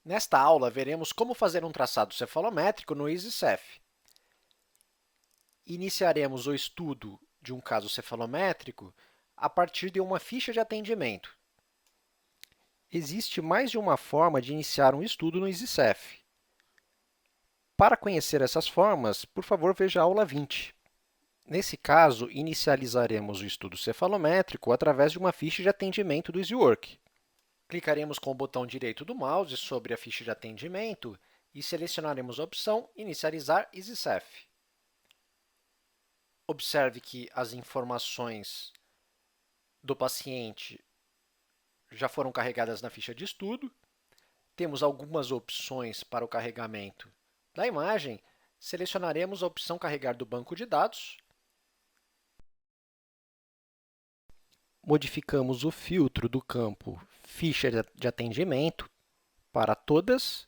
Nesta aula, veremos como fazer um traçado cefalométrico no EasyCef. Iniciaremos o estudo de um caso cefalométrico a partir de uma ficha de atendimento. Existe mais de uma forma de iniciar um estudo no EasyCef. Para conhecer essas formas, por favor, veja a aula 20. Nesse caso, inicializaremos o estudo cefalométrico através de uma ficha de atendimento do EasyWork. Clicaremos com o botão direito do mouse sobre a ficha de atendimento e selecionaremos a opção Inicializar EasyCef. Observe que as informações do paciente já foram carregadas na ficha de estudo. Temos algumas opções para o carregamento da imagem. Selecionaremos a opção Carregar do banco de dados. Modificamos o filtro do campo Ficha de atendimento para todas.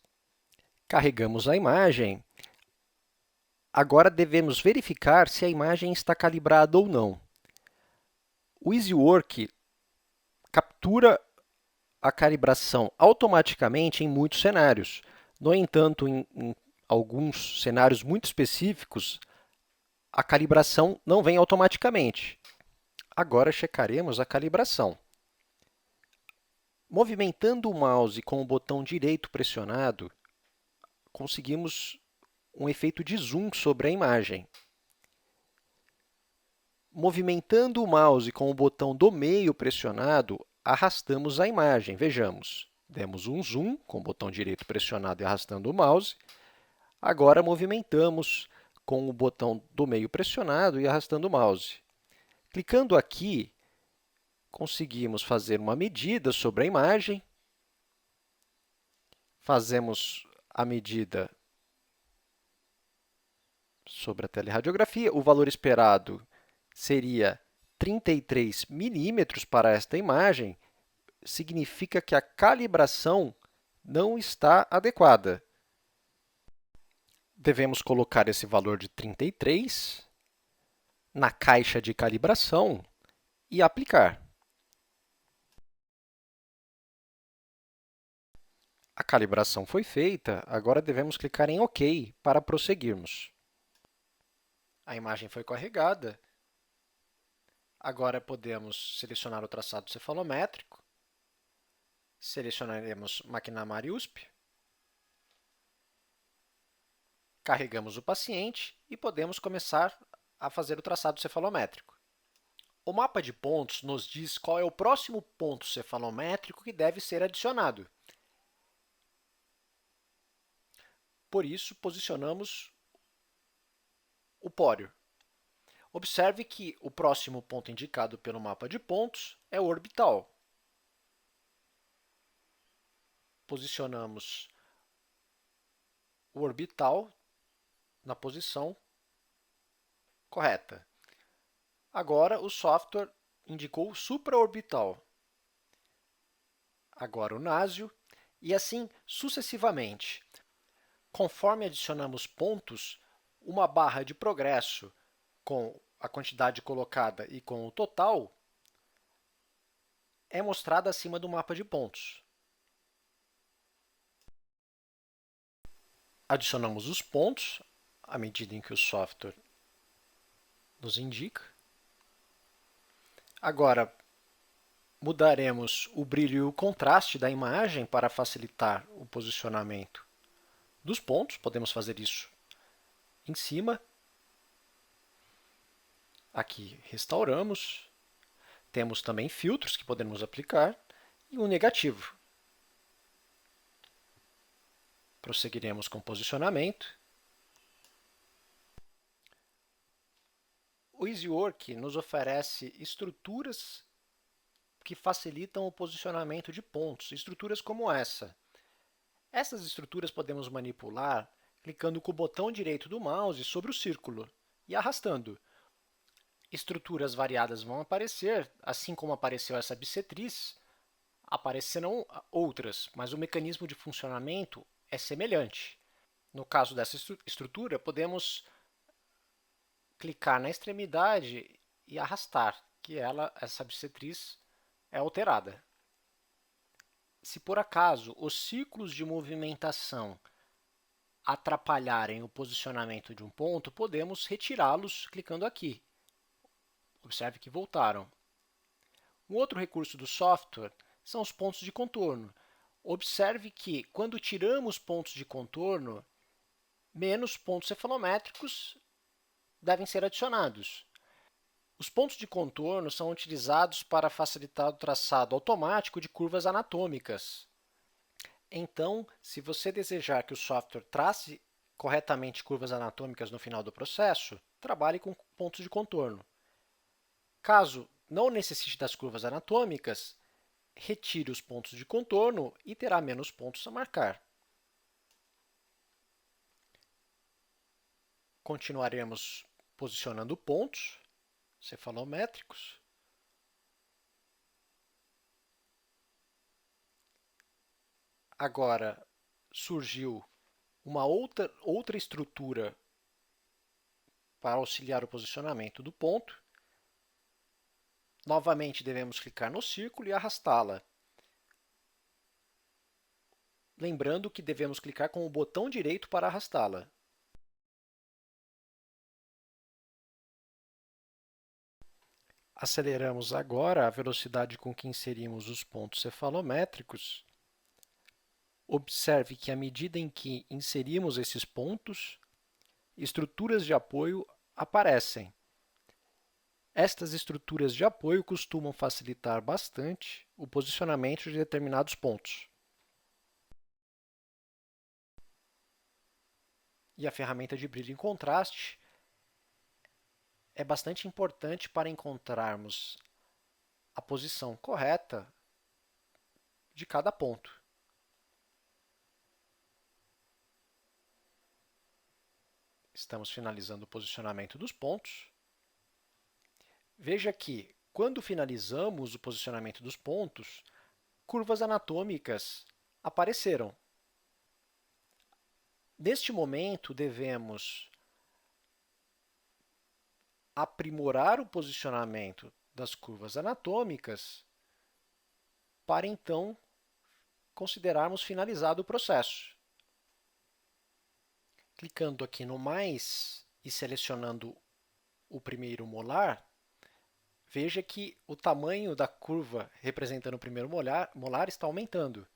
Carregamos a imagem. Agora devemos verificar se a imagem está calibrada ou não. O EasyWork captura a calibração automaticamente em muitos cenários. No entanto, em alguns cenários muito específicos, a calibração não vem automaticamente. Agora checaremos a calibração. Movimentando o mouse com o botão direito pressionado, conseguimos um efeito de zoom sobre a imagem. Movimentando o mouse com o botão do meio pressionado, arrastamos a imagem. Vejamos, demos um zoom com o botão direito pressionado e arrastando o mouse. Agora movimentamos com o botão do meio pressionado e arrastando o mouse. Clicando aqui, conseguimos fazer uma medida sobre a imagem. Fazemos a medida sobre a teleradiografia. O valor esperado seria 33 milímetros para esta imagem. Significa que a calibração não está adequada. Devemos colocar esse valor de 33 na caixa de calibração e aplicar. A calibração foi feita, agora devemos clicar em OK para prosseguirmos. A imagem foi carregada. Agora podemos selecionar o traçado cefalométrico. Selecionaremos Maquinamar USP. Carregamos o paciente e podemos começar a fazer o traçado cefalométrico. O mapa de pontos nos diz qual é o próximo ponto cefalométrico que deve ser adicionado. Por isso, posicionamos o póreo. Observe que o próximo ponto indicado pelo mapa de pontos é o orbital. Posicionamos o orbital na posição correta. Agora, o software indicou o supraorbital. Agora, o násio, e assim sucessivamente. Conforme adicionamos pontos, uma barra de progresso com a quantidade colocada e com o total é mostrada acima do mapa de pontos. Adicionamos os pontos à medida em que o software nos indica. Agora, mudaremos o brilho e o contraste da imagem para facilitar o posicionamento dos pontos. Podemos fazer isso em cima. Aqui, restauramos. Temos também filtros que podemos aplicar e um negativo. Prosseguiremos com posicionamento. O EasyWork nos oferece estruturas que facilitam o posicionamento de pontos, estruturas como essa. Essas estruturas podemos manipular clicando com o botão direito do mouse sobre o círculo e arrastando. Estruturas variadas vão aparecer, assim como apareceu essa bissetriz, aparecerão outras, mas o mecanismo de funcionamento é semelhante. No caso dessa estrutura, podemos clicar na extremidade e arrastar, que essa bissetriz é alterada. Se por acaso os ciclos de movimentação atrapalharem o posicionamento de um ponto, podemos retirá-los clicando aqui. Observe que voltaram. Um outro recurso do software são os pontos de contorno. Observe que, quando tiramos pontos de contorno, menos pontos cefalométricos devem ser adicionados. Os pontos de contorno são utilizados para facilitar o traçado automático de curvas anatômicas. Então, se você desejar que o software trace corretamente curvas anatômicas no final do processo, trabalhe com pontos de contorno. Caso não necessite das curvas anatômicas, retire os pontos de contorno e terá menos pontos a marcar. Continuaremos posicionando pontos cefalométricos. Agora surgiu uma outra estrutura para auxiliar o posicionamento do ponto. Novamente devemos clicar no círculo e arrastá-la. Lembrando que devemos clicar com o botão direito para arrastá-la. Aceleramos agora a velocidade com que inserimos os pontos cefalométricos. Observe que, à medida em que inserimos esses pontos, estruturas de apoio aparecem. Estas estruturas de apoio costumam facilitar bastante o posicionamento de determinados pontos. E a ferramenta de brilho em contraste é bastante importante para encontrarmos a posição correta de cada ponto. Estamos finalizando o posicionamento dos pontos. Veja que, quando finalizamos o posicionamento dos pontos, curvas anatômicas apareceram. Neste momento, devemos aprimorar o posicionamento das curvas anatômicas para, então, considerarmos finalizado o processo. Clicando aqui no mais e selecionando o primeiro molar, veja que o tamanho da curva representando o primeiro molar está aumentando.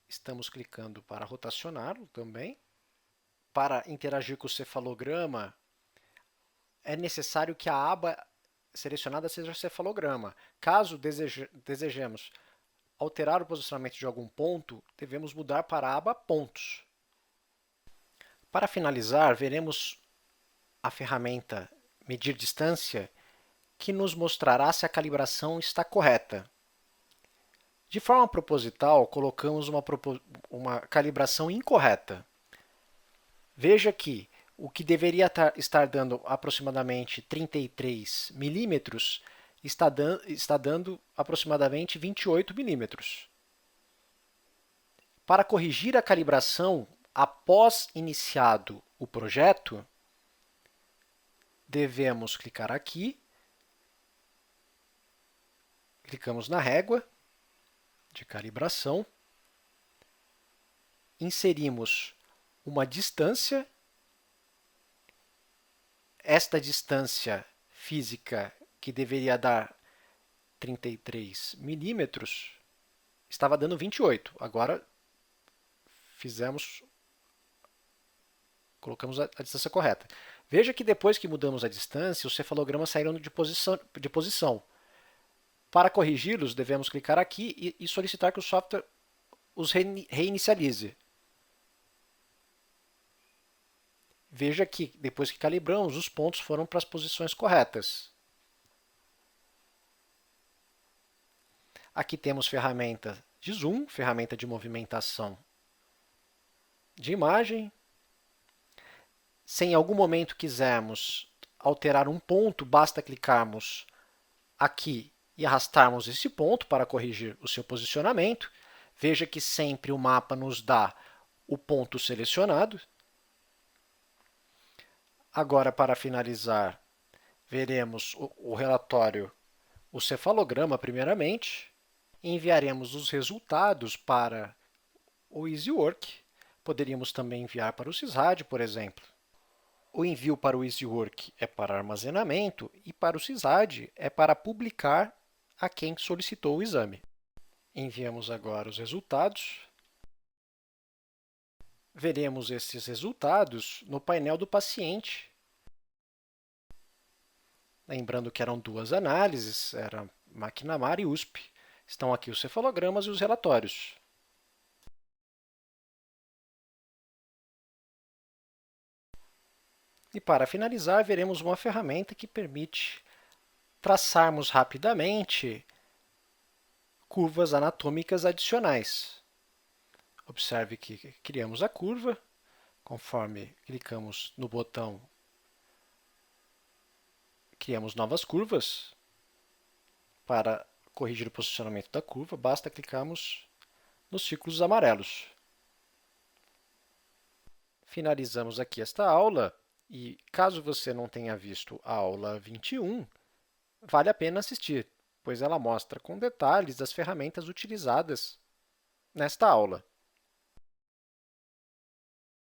Estamos clicando para rotacioná-lo também. Para interagir com o cefalograma, é necessário que a aba selecionada seja cefalograma. Caso desejemos alterar o posicionamento de algum ponto, devemos mudar para a aba pontos. Para finalizar, veremos a ferramenta medir distância, que nos mostrará se a calibração está correta. De forma proposital, colocamos uma calibração incorreta. Veja que o que deveria estar dando aproximadamente 33 milímetros está dando aproximadamente 28 milímetros. Para corrigir a calibração após iniciado o projeto, devemos clicar aqui, clicamos na régua de calibração, inserimos uma distância. Esta distância física, que deveria dar 33 milímetros, estava dando 28. Agora, colocamos a distância correta. Veja que depois que mudamos a distância, os cefalogramas saíram de posição. Para corrigi-los, devemos clicar aqui e solicitar que o software os reinicialize. Veja que, depois que calibramos, os pontos foram para as posições corretas. Aqui temos ferramenta de zoom, ferramenta de movimentação de imagem. Se em algum momento quisermos alterar um ponto, basta clicarmos aqui e arrastarmos esse ponto para corrigir o seu posicionamento. Veja que sempre o mapa nos dá o ponto selecionado. Agora, para finalizar, veremos o relatório, o cefalograma primeiramente. enviaremos os resultados para o EasyWork. Poderíamos também enviar para o Sysrad, por exemplo. O envio para o EasyWork é para armazenamento e para o Sysrad é para publicar a quem solicitou o exame. Enviamos agora os resultados. Veremos esses resultados no painel do paciente. Lembrando que eram duas análises, era McNamara e USP. Estão aqui os cefalogramas e os relatórios. E para finalizar, veremos uma ferramenta que permite traçarmos rapidamente curvas anatômicas adicionais. Observe que criamos a curva, conforme clicamos no botão, criamos novas curvas. Para corrigir o posicionamento da curva, basta clicarmos nos círculos amarelos. Finalizamos aqui esta aula e, caso você não tenha visto a aula 21, vale a pena assistir, pois ela mostra com detalhes as ferramentas utilizadas nesta aula.